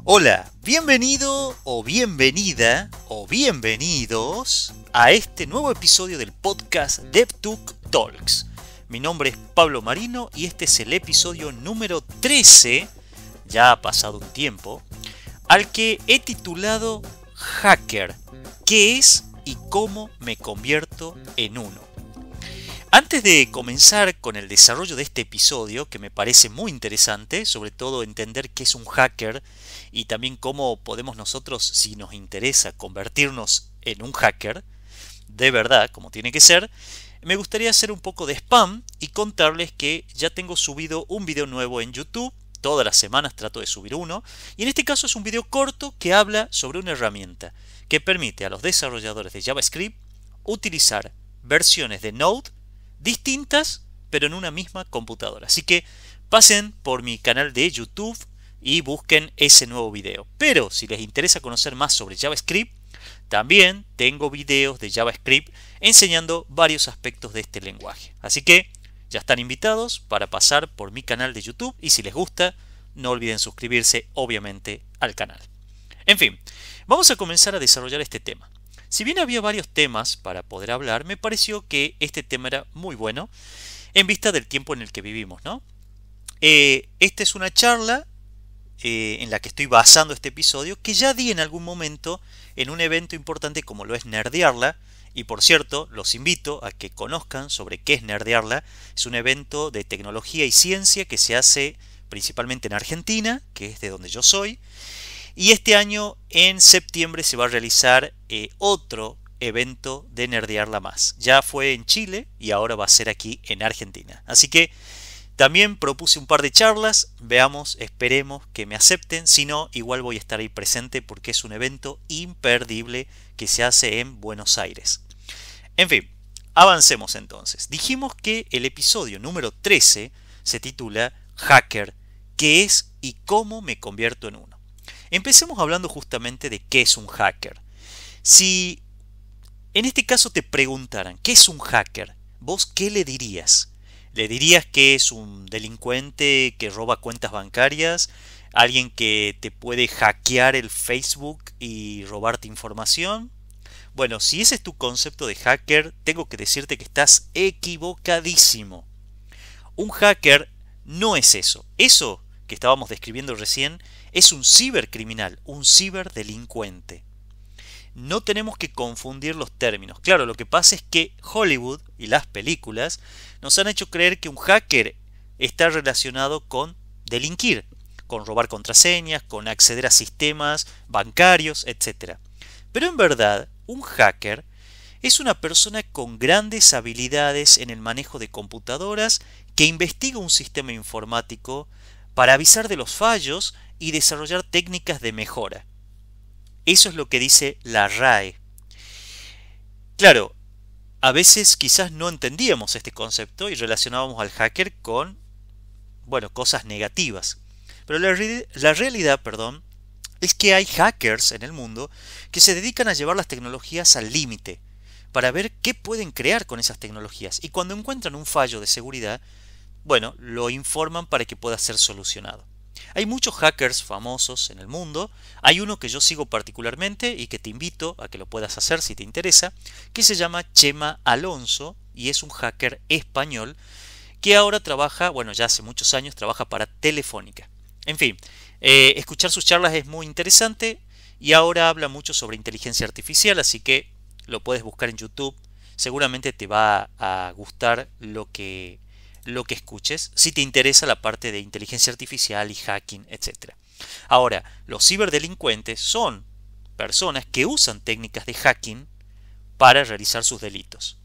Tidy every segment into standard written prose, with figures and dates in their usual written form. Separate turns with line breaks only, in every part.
Hola, bienvenido o bienvenida o bienvenidos a este nuevo episodio del podcast DevTech Talks. Mi nombre es Pablo Marino y este es el episodio número 13, ya ha pasado un tiempo, al que he titulado Hacker, ¿qué es y cómo me convierto en uno? Antes de comenzar con el desarrollo de este episodio, que me parece muy interesante, sobre todo entender qué es un hacker y también cómo podemos nosotros, si nos interesa, convertirnos en un hacker, de verdad, como tiene que ser, me gustaría hacer un poco de spam y contarles que ya tengo subido un video nuevo en YouTube. Todas las semanas trato de subir uno, y en este caso es un video corto que habla sobre una herramienta que permite a los desarrolladores de JavaScript utilizar versiones de Node distintas, pero en una misma computadora. Así que pasen por mi canal de YouTube y busquen ese nuevo video. Pero si les interesa conocer más sobre JavaScript, también tengo videos de JavaScript enseñando varios aspectos de este lenguaje. Así que ya están invitados para pasar por mi canal de YouTube y si les gusta, no olviden suscribirse obviamente al canal. En fin, vamos a comenzar a desarrollar este tema. Si bien había varios temas para poder hablar, me pareció que este tema era muy bueno en vista del tiempo en el que vivimos, ¿no? Esta es una charla en la que estoy basando este episodio, que ya di en algún momento en un evento importante como lo es Nerdearla. Y por cierto, los invito a que conozcan sobre qué es Nerdearla. Es un evento de tecnología y ciencia que se hace principalmente en Argentina, que es de donde yo soy. Y este año, en septiembre, se va a realizar otro evento de Nerdearla más. Ya fue en Chile y ahora va a ser aquí en Argentina. Así que también propuse un par de charlas, veamos, esperemos que me acepten, si no, igual voy a estar ahí presente porque es un evento imperdible que se hace en Buenos Aires. En fin, avancemos entonces. Dijimos que el episodio número 13 se titula Hacker, ¿qué es y cómo me convierto en uno? Empecemos hablando justamente de qué es un hacker. Si en este caso te preguntaran, ¿qué es un hacker? ¿Vos qué le dirías? ¿Le dirías que es un delincuente que roba cuentas bancarias? ¿Alguien que te puede hackear el Facebook y robarte información? Bueno, si ese es tu concepto de hacker, tengo que decirte que estás equivocadísimo. Un hacker no es eso. Eso que estábamos describiendo recién es un cibercriminal, un ciberdelincuente. No tenemos que confundir los términos. Claro, lo que pasa es que Hollywood y las películas nos han hecho creer que un hacker está relacionado con delinquir, con robar contraseñas, con acceder a sistemas bancarios, etc. Pero en verdad, un hacker es una persona con grandes habilidades en el manejo de computadoras que investiga un sistema informático para avisar de los fallos y desarrollar técnicas de mejora. Eso es lo que dice la RAE. Claro, a veces quizás no entendíamos este concepto y relacionábamos al hacker con, bueno, cosas negativas. Pero la realidad, es que hay hackers en el mundo que se dedican a llevar las tecnologías al límite para ver qué pueden crear con esas tecnologías. Y cuando encuentran un fallo de seguridad, bueno, lo informan para que pueda ser solucionado. Hay muchos hackers famosos en el mundo. Hay uno que yo sigo particularmente y que te invito a que lo puedas hacer si te interesa, que se llama Chema Alonso y es un hacker español que ahora trabaja, bueno, ya hace muchos años trabaja para Telefónica. En fin, escuchar sus charlas es muy interesante y ahora habla mucho sobre inteligencia artificial, así que lo puedes buscar en YouTube. Seguramente te va a gustar lo que escuches si te interesa la parte de inteligencia artificial y hacking, etc. Ahora, los ciberdelincuentes son personas que usan técnicas de hacking para realizar sus delitos,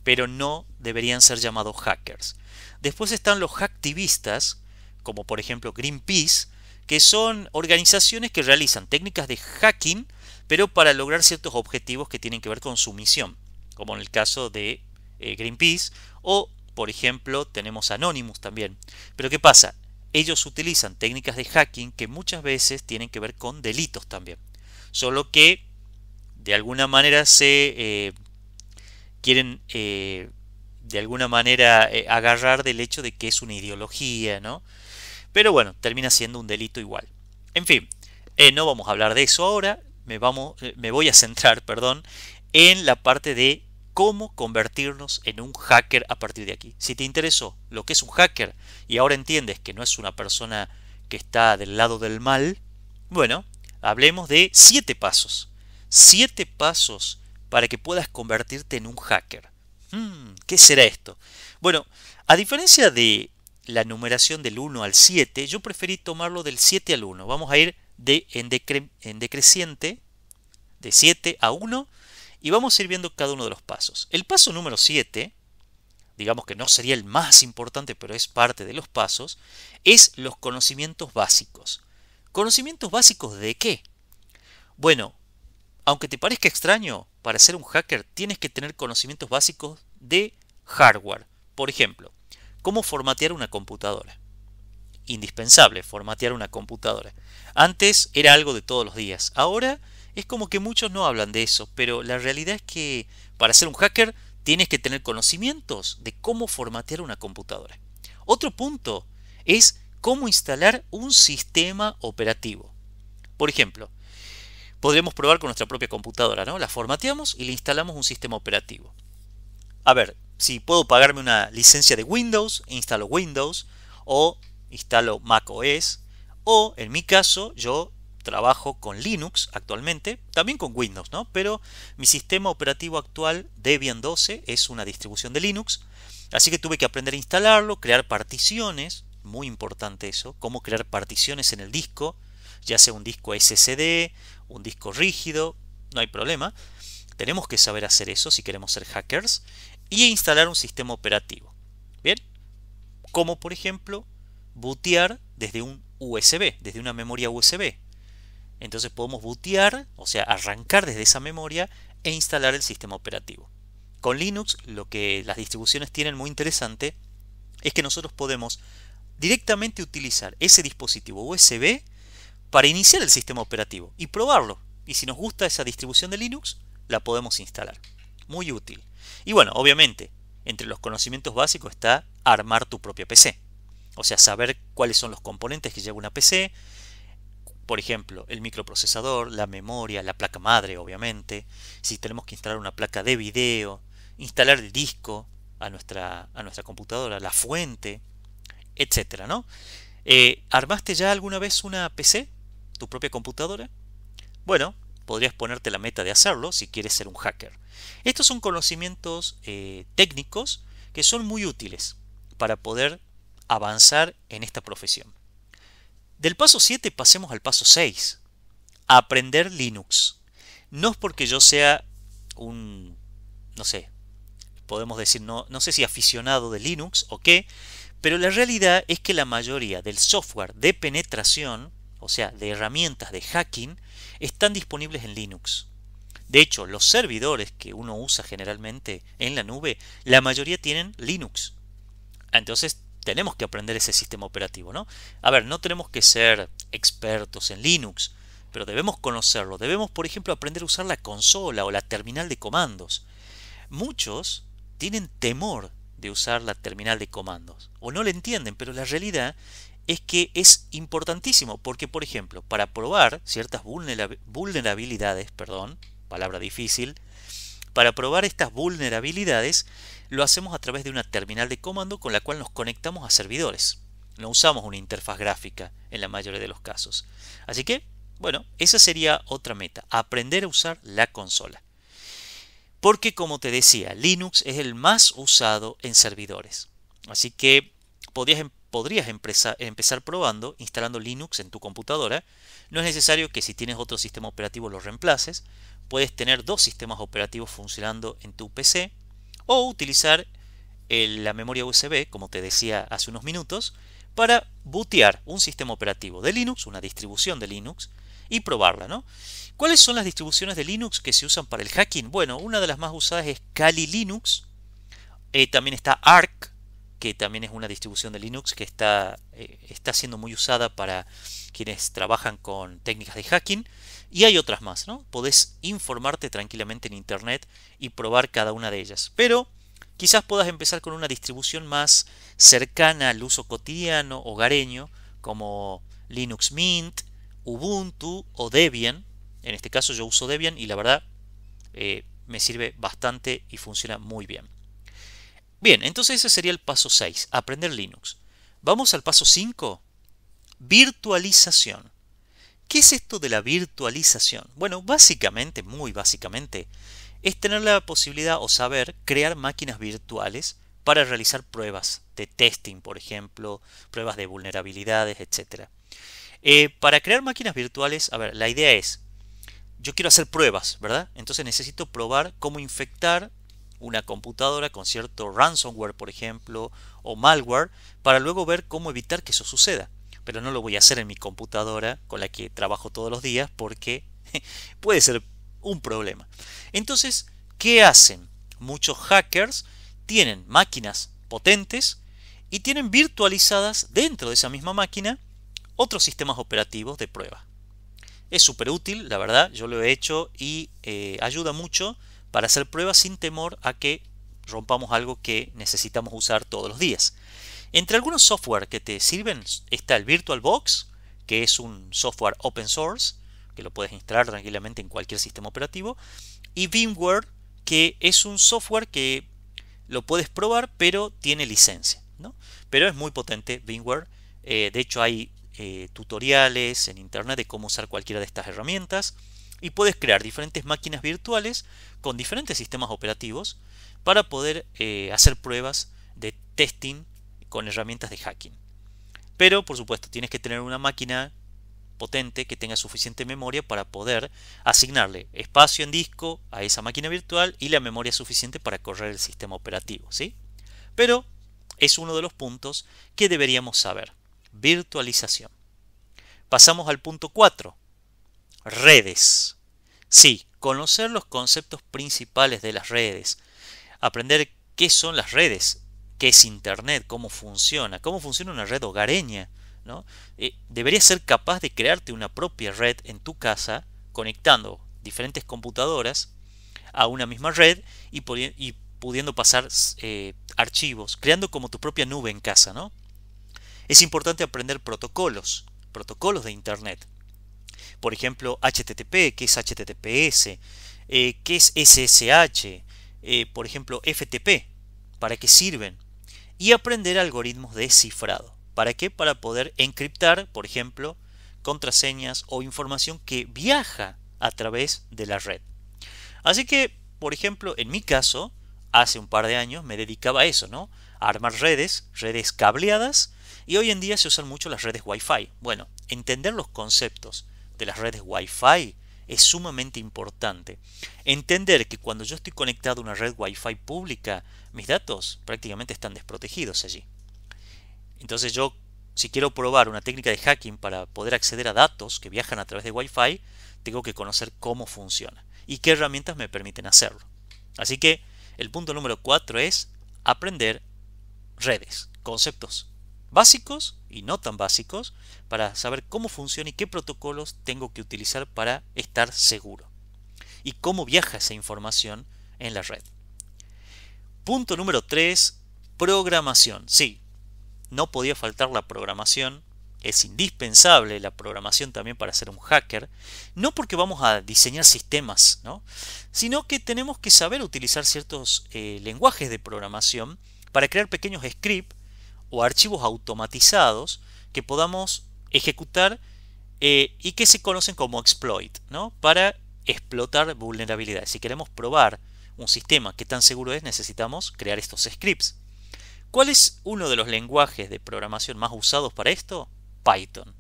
pero no deberían ser llamados hackers. Después están los hacktivistas, como por ejemplo Greenpeace, que son organizaciones que realizan técnicas de hacking, pero para lograr ciertos objetivos que tienen que ver con su misión, como en el caso de Greenpeace, o por ejemplo tenemos Anonymous también. Pero ¿qué pasa? Ellos utilizan técnicas de hacking que muchas veces tienen que ver con delitos también, solo que de alguna manera se quieren de alguna manera agarrar del hecho de que es una ideología, ¿no? Pero bueno, termina siendo un delito igual. En fin, No vamos a hablar de eso ahora, me voy a centrar, perdón, en la parte de cómo convertirnos en un hacker a partir de aquí. Si te interesó lo que es un hacker y ahora entiendes que no es una persona que está del lado del mal, bueno, hablemos de 7 pasos. 7 pasos para que puedas convertirte en un hacker. ¿Qué será esto? Bueno, a diferencia de la numeración del 1 al 7, yo preferí tomarlo del 7 al 1. Vamos a ir en decreciente, de 7 a 1, y vamos a ir viendo cada uno de los pasos. El paso número 7, digamos que no sería el más importante, pero es parte de los pasos, es los conocimientos básicos. ¿Conocimientos básicos de qué? Bueno, aunque te parezca extraño, para ser un hacker tienes que tener conocimientos básicos de hardware. Por ejemplo, cómo formatear una computadora. Indispensable formatear una computadora. Antes era algo de todos los días. Ahora es como que muchos no hablan de eso, pero la realidad es que para ser un hacker tienes que tener conocimientos de cómo formatear una computadora. Otro punto es cómo instalar un sistema operativo. Por ejemplo, podremos probar con nuestra propia computadora, ¿no? La formateamos y le instalamos un sistema operativo. A ver, si puedo pagarme una licencia de Windows, instalo Windows o instalo Mac OS, o en mi caso yo trabajo con Linux actualmente, también con Windows, ¿no? Pero mi sistema operativo actual, Debian 12, es una distribución de Linux, así que tuve que aprender a instalarlo, crear particiones, muy importante eso, cómo crear particiones en el disco, ya sea un disco SSD, un disco rígido, no hay problema. Tenemos que saber hacer eso si queremos ser hackers y instalar un sistema operativo. Bien, como por ejemplo bootear desde un USB, desde una memoria USB. Entonces podemos bootear, o sea, arrancar desde esa memoria e instalar el sistema operativo. Con Linux lo que las distribuciones tienen muy interesante es que nosotros podemos directamente utilizar ese dispositivo USB para iniciar el sistema operativo y probarlo. Y si nos gusta esa distribución de Linux, la podemos instalar. Muy útil. Y bueno, obviamente, entre los conocimientos básicos está armar tu propia PC. O sea, saber cuáles son los componentes que lleva una PC. Por ejemplo, el microprocesador, la memoria, la placa madre, obviamente. Si tenemos que instalar una placa de video, instalar el disco a nuestra computadora, la fuente, etcétera, ¿no? ¿Armaste ya alguna vez una PC? ¿Tu propia computadora? Bueno, podrías ponerte la meta de hacerlo si quieres ser un hacker. Estos son conocimientos técnicos que son muy útiles para poder avanzar en esta profesión. Del paso 7 pasemos al paso 6. Aprender Linux. No es porque yo sea no sé, podemos decir, no sé si aficionado de Linux o qué, pero la realidad es que la mayoría del software de penetración, o sea, de herramientas de hacking, están disponibles en Linux. De hecho, los servidores que uno usa generalmente en la nube, la mayoría tienen Linux. Entonces, tenemos que aprender ese sistema operativo, ¿no? A ver, no tenemos que ser expertos en Linux, pero debemos conocerlo. Debemos, por ejemplo, aprender a usar la consola o la terminal de comandos. Muchos tienen temor de usar la terminal de comandos o no le entienden, pero la realidad es que es importantísimo porque, por ejemplo, para probar ciertas vulnerabilidades, palabra difícil, para probar estas vulnerabilidades lo hacemos a través de una terminal de comando con la cual nos conectamos a servidores. No usamos una interfaz gráfica en la mayoría de los casos. Así que, bueno, esa sería otra meta, aprender a usar la consola. Porque, como te decía, Linux es el más usado en servidores. Así que podrías empezar probando, instalando Linux en tu computadora. No es necesario que si tienes otro sistema operativo lo reemplaces. Puedes tener 2 sistemas operativos funcionando en tu PC o utilizar la memoria USB, como te decía hace unos minutos, para bootear un sistema operativo de Linux, una distribución de Linux, y probarla, ¿no? ¿Cuáles son las distribuciones de Linux que se usan para el hacking? Bueno, una de las más usadas es Kali Linux. También está Arch, que también es una distribución de Linux que está siendo muy usada para quienes trabajan con técnicas de hacking. Y hay otras más, ¿no? Podés informarte tranquilamente en internet y probar cada una de ellas. Pero quizás puedas empezar con una distribución más cercana al uso cotidiano, hogareño, como Linux Mint Ubuntu o Debian. En este caso yo uso Debian y la verdad me sirve bastante y funciona muy bien. Bien, entonces ese sería el paso 6, aprender Linux. Vamos al paso 5, virtualización. ¿Qué es esto de la virtualización? Bueno, básicamente, muy básicamente, es tener la posibilidad o saber crear máquinas virtuales para realizar pruebas de testing, por ejemplo, pruebas de vulnerabilidades, etc. Para crear máquinas virtuales, a ver, la idea es, yo quiero hacer pruebas, ¿verdad? Entonces necesito probar cómo infectar una computadora con cierto ransomware, por ejemplo, o malware, para luego ver cómo evitar que eso suceda. Pero no lo voy a hacer en mi computadora con la que trabajo todos los días porque puede ser un problema. Entonces, ¿qué hacen? Muchos hackers tienen máquinas potentes y tienen virtualizadas dentro de esa misma máquina otros sistemas operativos de prueba. Es súper útil, la verdad, yo lo he hecho y ayuda mucho para hacer pruebas sin temor a que rompamos algo que necesitamos usar todos los días. Entre algunos software que te sirven está el VirtualBox, que es un software open source, que lo puedes instalar tranquilamente en cualquier sistema operativo, y VMware, que es un software que lo puedes probar, pero tiene licencia, ¿no? Pero es muy potente VMware. De hecho, hay tutoriales en internet de cómo usar cualquiera de estas herramientas y puedes crear diferentes máquinas virtuales con diferentes sistemas operativos para poder hacer pruebas de testing con herramientas de hacking. Pero, por supuesto, tienes que tener una máquina potente que tenga suficiente memoria para poder asignarle espacio en disco a esa máquina virtual y la memoria suficiente para correr el sistema operativo, ¿sí? Pero es uno de los puntos que deberíamos saber. Virtualización. Pasamos al punto 4. Redes. Sí, conocer los conceptos principales de las redes. Aprender qué son las redes, qué es Internet, cómo funciona una red hogareña, ¿no? Deberías ser capaz de crearte una propia red en tu casa, conectando diferentes computadoras a una misma red y pudiendo pasar archivos, creando como tu propia nube en casa, ¿no? Es importante aprender protocolos de Internet. Por ejemplo, HTTP, ¿qué es HTTPS? ¿Qué es SSH? Por ejemplo, FTP, ¿para qué sirven? Y aprender algoritmos de cifrado. ¿Para qué? Para poder encriptar, por ejemplo, contraseñas o información que viaja a través de la red. Así que, por ejemplo, en mi caso, hace un par de años me dedicaba a eso, ¿no? A armar redes cableadas, y hoy en día se usan mucho las redes Wi-Fi. Bueno, entender los conceptos de las redes Wi-Fi es sumamente importante. Entender que cuando yo estoy conectado a una red Wi-Fi pública, mis datos prácticamente están desprotegidos allí. Entonces yo, si quiero probar una técnica de hacking para poder acceder a datos que viajan a través de Wi-Fi, tengo que conocer cómo funciona y qué herramientas me permiten hacerlo. Así que el punto número 4 es aprender redes, conceptos básicos y no tan básicos para saber cómo funciona y qué protocolos tengo que utilizar para estar seguro y cómo viaja esa información en la red. Punto número 3, programación. Sí, no podía faltar la programación. Es indispensable la programación también para ser un hacker, no porque vamos a diseñar sistemas, ¿no? Sino que tenemos que saber utilizar ciertos lenguajes de programación para crear pequeños scripts o archivos automatizados que podamos ejecutar y que se conocen como exploit, ¿no? Para explotar vulnerabilidades. Si queremos probar un sistema que tan seguro es, necesitamos crear estos scripts. ¿Cuál es uno de los lenguajes de programación más usados para esto? Python.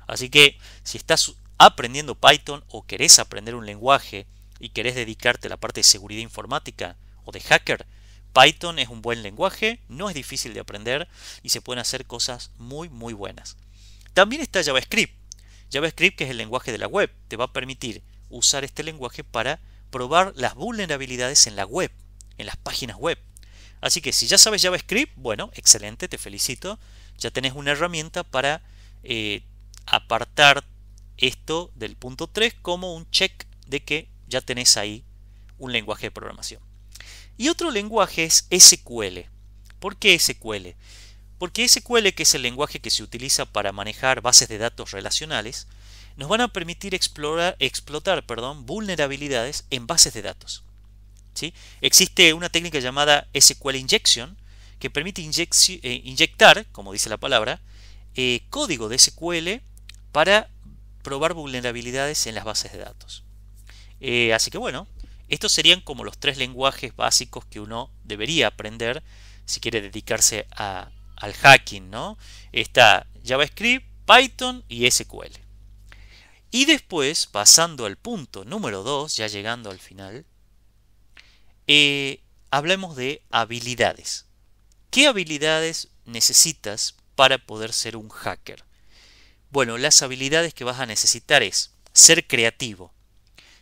Así que si estás aprendiendo Python o querés aprender un lenguaje y querés dedicarte a la parte de seguridad informática o de hacker, Python es un buen lenguaje, no es difícil de aprender y se pueden hacer cosas muy buenas. También está JavaScript. JavaScript, que es el lenguaje de la web, te va a permitir usar este lenguaje para probar las vulnerabilidades en la web, en las páginas web. Así que si ya sabes JavaScript, bueno, excelente, te felicito. Ya tenés una herramienta para apartar esto del punto 3 como un check de que ya tenés ahí un lenguaje de programación. Y otro lenguaje es SQL. ¿Por qué SQL? Porque SQL, que es el lenguaje que se utiliza para manejar bases de datos relacionales, nos van a permitir explotar vulnerabilidades en bases de datos. ¿Sí? Existe una técnica llamada SQL Injection que permite inyectar, como dice la palabra, código de SQL para probar vulnerabilidades en las bases de datos. Así que bueno, estos serían como los 3 lenguajes básicos que uno debería aprender si quiere dedicarse al hacking, ¿no? Está JavaScript, Python y SQL. Y después, pasando al punto número 2, ya llegando al final, hablemos de habilidades. ¿Qué habilidades necesitas para poder ser un hacker? Bueno, las habilidades que vas a necesitar es ser creativo.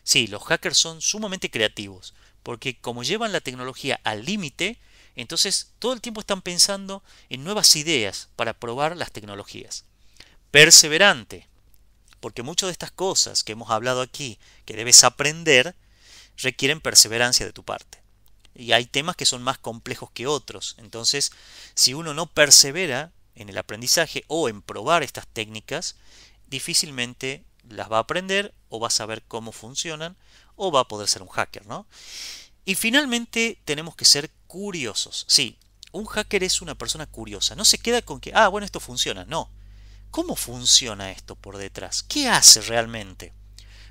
Sí, los hackers son sumamente creativos, porque como llevan la tecnología al límite, entonces todo el tiempo están pensando en nuevas ideas para probar las tecnologías. Perseverante, porque muchas de estas cosas que hemos hablado aquí, que debes aprender, requieren perseverancia de tu parte. Y hay temas que son más complejos que otros. Entonces, si uno no persevera en el aprendizaje o en probar estas técnicas, difícilmente las va a aprender o va a saber cómo funcionan o va a poder ser un hacker, ¿no? Y finalmente tenemos que ser curiosos. Sí, un hacker es una persona curiosa. No se queda con que, bueno, esto funciona. No. ¿Cómo funciona esto por detrás? ¿Qué hace realmente?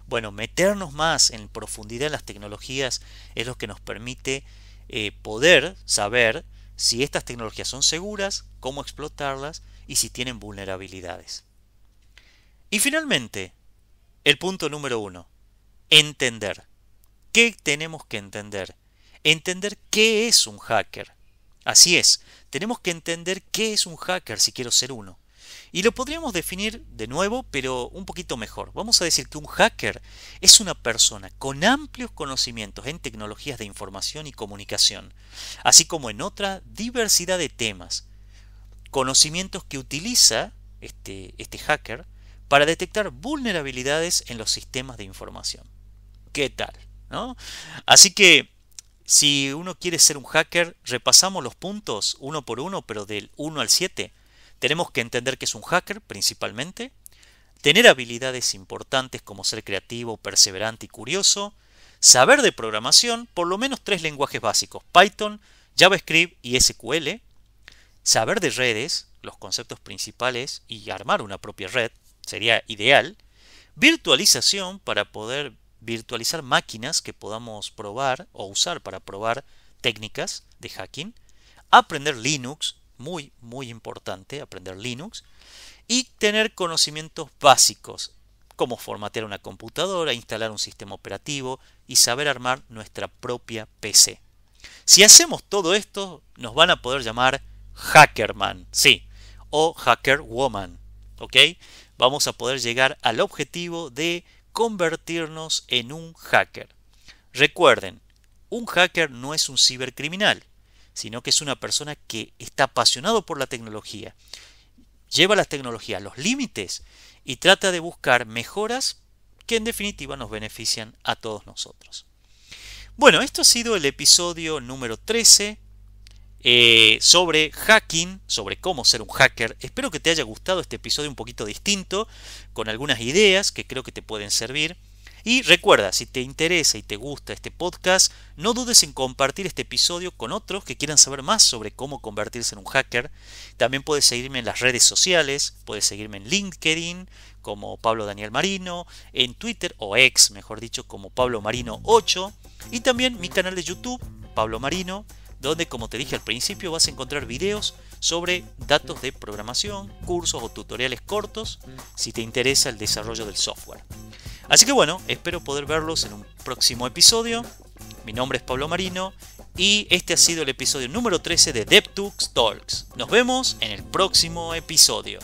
Bueno, meternos más en profundidad en las tecnologías es lo que nos permite poder saber si estas tecnologías son seguras, cómo explotarlas y si tienen vulnerabilidades. Y finalmente, el punto número 1, entender. ¿Qué tenemos que entender? Entender qué es un hacker. Así es, tenemos que entender qué es un hacker si quiero ser uno. Y lo podríamos definir de nuevo, pero un poquito mejor. Vamos a decir que un hacker es una persona con amplios conocimientos en tecnologías de información y comunicación, así como en otra diversidad de temas. Conocimientos que utiliza este hacker para detectar vulnerabilidades en los sistemas de información. ¿Qué tal? ¿No? Así que, si uno quiere ser un hacker, repasamos los puntos uno por uno, pero del 1 al 7. Tenemos que entender que es un hacker principalmente, tener habilidades importantes como ser creativo, perseverante y curioso, saber de programación, por lo menos 3 lenguajes básicos, Python, JavaScript y SQL, saber de redes, los conceptos principales y armar una propia red, sería ideal, virtualización para poder virtualizar máquinas que podamos probar o usar para probar técnicas de hacking, aprender Linux, muy importante aprender Linux, y tener conocimientos básicos como formatear una computadora, instalar un sistema operativo y saber armar nuestra propia PC. Si hacemos todo esto, nos van a poder llamar Hackerman, sí, o Hackerwoman, ¿ok? Vamos a poder llegar al objetivo de convertirnos en un hacker. Recuerden, un hacker no es un cibercriminal, sino que es una persona que está apasionado por la tecnología, lleva la tecnología a los límites y trata de buscar mejoras que en definitiva nos benefician a todos nosotros. Bueno, esto ha sido el episodio número 13 sobre hacking, sobre cómo ser un hacker. Espero que te haya gustado este episodio un poquito distinto, con algunas ideas que creo que te pueden servir. Y recuerda, si te interesa y te gusta este podcast, no dudes en compartir este episodio con otros que quieran saber más sobre cómo convertirse en un hacker. También puedes seguirme en las redes sociales, puedes seguirme en LinkedIn como Pablo Daniel Marino, en Twitter o X, mejor dicho, como Pablo Marino 8, y también mi canal de YouTube, Pablo Marino, donde, como te dije al principio, vas a encontrar videos sobre datos de programación, cursos o tutoriales cortos si te interesa el desarrollo del software. Así que bueno, espero poder verlos en un próximo episodio. Mi nombre es Pablo Marino y este ha sido el episodio número 13 de DevTux Talks. Nos vemos en el próximo episodio.